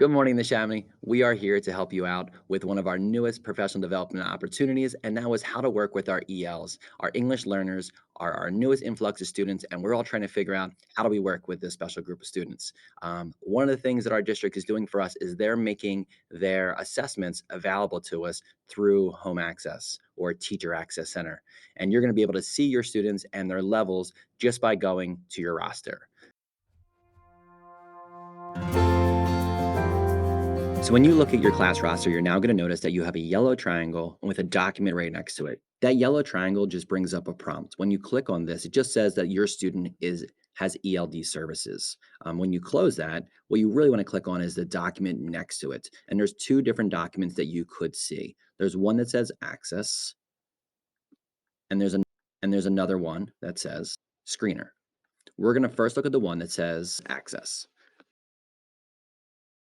Good morning, the Chamonix. We are here to help you out with one of our newest professional development opportunities, and that was how to work with our ELs. Our English learners are our newest influx of students, and we're all trying to figure out how do we work with this special group of students. One of the things that our district is doing for us is they're making their assessments available to us through Home Access or Teacher Access Center. And you're going to be able to see your students and their levels just by going to your roster. So when you look at your class roster, you're now going to notice that you have a yellow triangle with a document right next to it. That yellow triangle just brings up a prompt. When you click on this, it just says that your student has ELD services. When you close that, what you really want to click on is the document next to it. And there's two different documents that you could see. There's one that says Access, and there's another one that says Screener. We're going to first look at the one that says Access.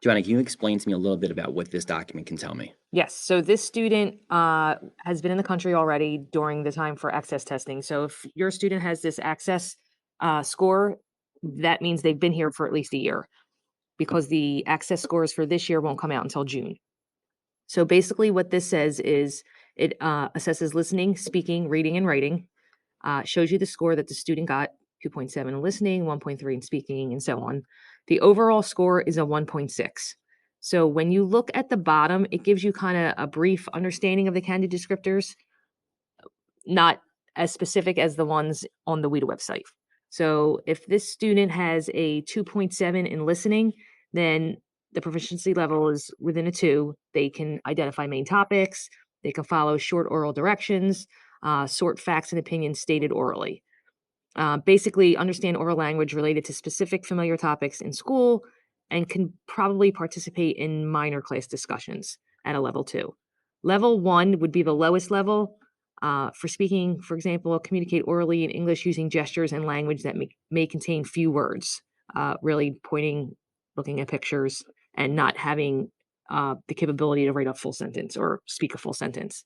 Joanna, can you explain to me a little bit about what this document can tell me? Yes. So this student has been in the country already during the time for access testing. So if your student has this access score, that means they've been here for at least a year, because the access scores for this year won't come out until June. So basically what this says is it assesses listening, speaking, reading, and writing, shows you the score that the student got, 2.7 in listening, 1.3 in speaking, and so on. The overall score is a 1.6. So when you look at the bottom, it gives you kind of a brief understanding of the candidate descriptors, not as specific as the ones on the WIDA website. So if this student has a 2.7 in listening, then the proficiency level is within a 2. They can identify main topics. They can follow short oral directions, sort facts and opinions stated orally. Basically understand oral language related to specific familiar topics in school, and can probably participate in minor class discussions at a level 2. Level 1 would be the lowest level. For speaking, for example, communicate orally in English using gestures and language that may contain few words, really pointing, looking at pictures, and not having the capability to write a full sentence or speak a full sentence.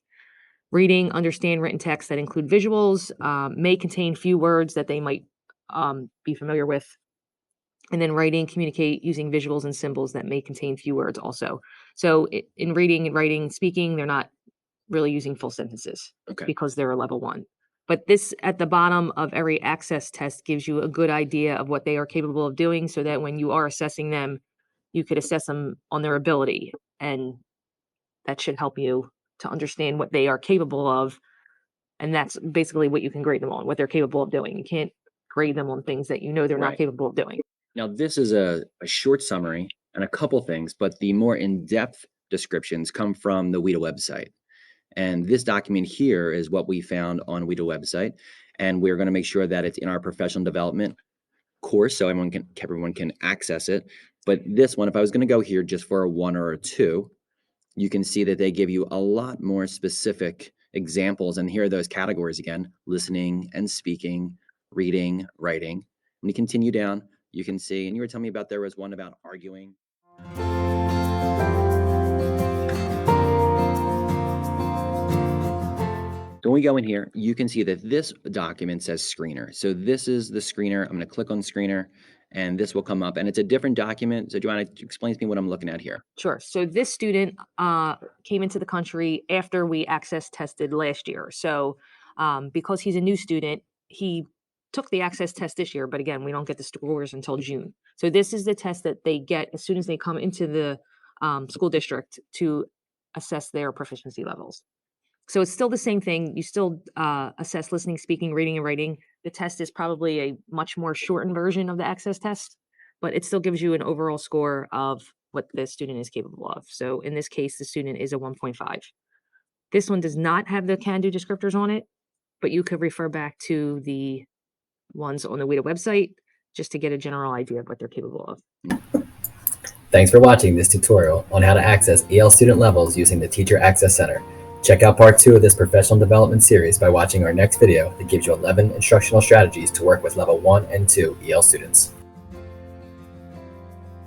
Reading, understand written text that include visuals, may contain few words that they might be familiar with. And then writing, communicate using visuals and symbols that may contain few words also. So in reading and writing, speaking, they're not really using full sentences because they're a level 1. But this at the bottom of every access test gives you a good idea of what they are capable of doing, so that when you are assessing them, you could assess them on their ability. And that should help you to understand what they are capable of. And that's basically what you can grade them on, what they're capable of doing. You can't grade them on things that you know they're not capable of doing. Now, this is a short summary and a couple things, but the more in-depth descriptions come from the WIDA website. And this document here is what we found on WIDA website. And we're going to make sure that it's in our professional development course so everyone can access it. But this one, if I was going to go here just for a 1 or a 2, you can see that they give you a lot more specific examples. And here are those categories again: listening and speaking, reading, writing. When you continue down, you can see, and you were telling me about, there was one about arguing. So when we go in here, you can see that this document says Screener. So this is the Screener. I'm going to click on Screener, and this will come up, and it's a different document. So do you want to explain to me what I'm looking at here? Sure. So this student came into the country after we access tested last year. So because he's a new student, he took the access test this year, but again, we don't get the scores until June. So this is the test that they get as soon as they come into the school district to assess their proficiency levels. So it's still the same thing. You still assess listening, speaking, reading, and writing. The test is probably a much more shortened version of the access test, but it still gives you an overall score of what the student is capable of. So in this case, the student is a 1.5. This one does not have the can-do descriptors on it, but you could refer back to the ones on the WIDA website just to get a general idea of what they're capable of. Thanks for watching this tutorial on how to access EL student levels using the Teacher Access Center. Check out part 2 of this professional development series by watching our next video that gives you 11 instructional strategies to work with level 1 and 2 EL students.